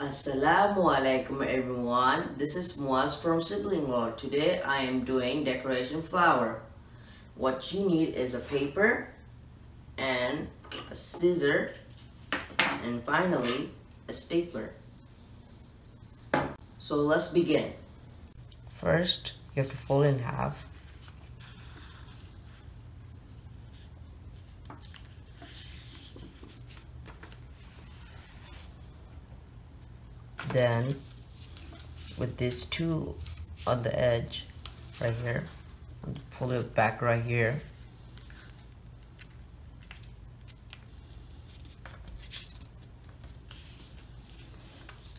Assalamu alaikum everyone. This is Muaz from Sibling World. Today I am doing decoration flower. What you need is a paper and a scissor and finally a stapler. So let's begin. First you have to fold in half. Then with these two on the edge right here, pull it back right here.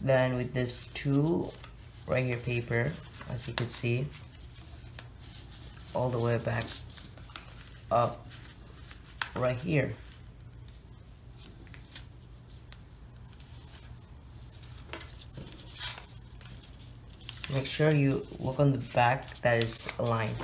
Then with this two right here paper, as you can see, all the way back up right here. Make sure you look on the back that is aligned.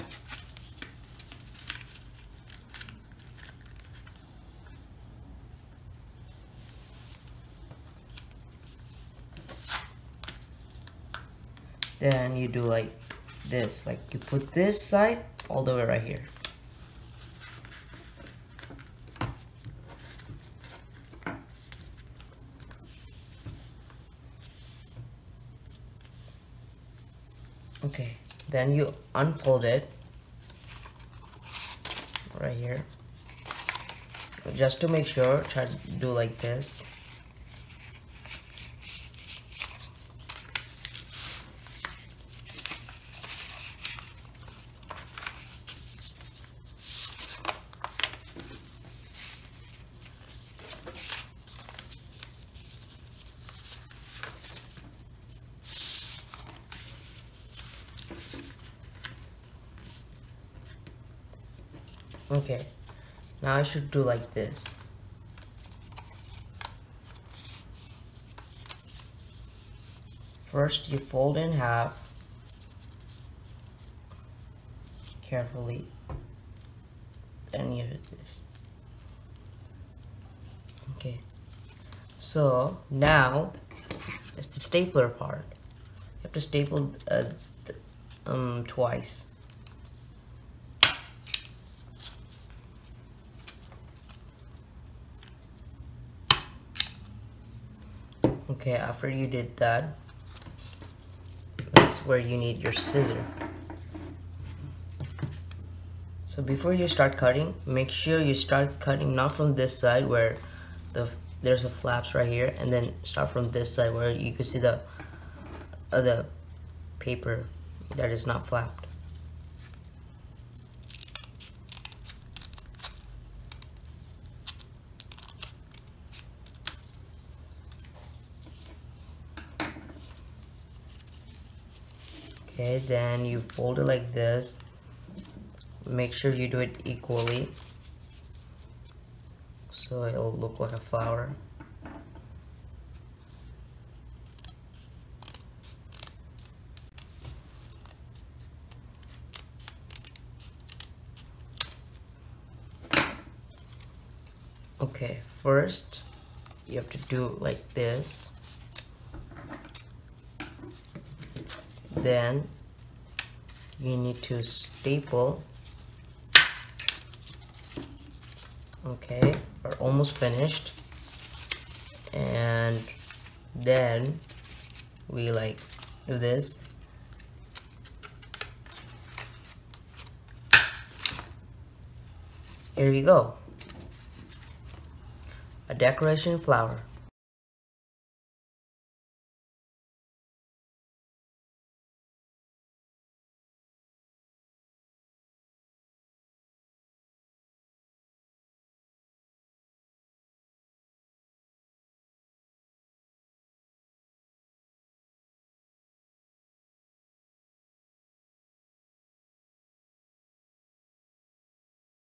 Then you do like this, like you put this side all the way right here. Okay, then you unfold it right here. Just to make sure, try to do like this. Okay, now I should do like this. First you fold in half carefully, then you do this. Okay, so now it's the stapler part. You have to staple twice. Okay, after you did that, that's where you need your scissor. So before you start cutting, make sure you start cutting not from this side where there's a flaps right here, and then start from this side where you can see the paper that is not flapped. Okay, then you fold it like this. Make sure you do it equally so it'll look like a flower. Okay, first you have to do like this. Then you need to staple. Okay, we're almost finished. And then we like do this. Here you go. A decoration flower.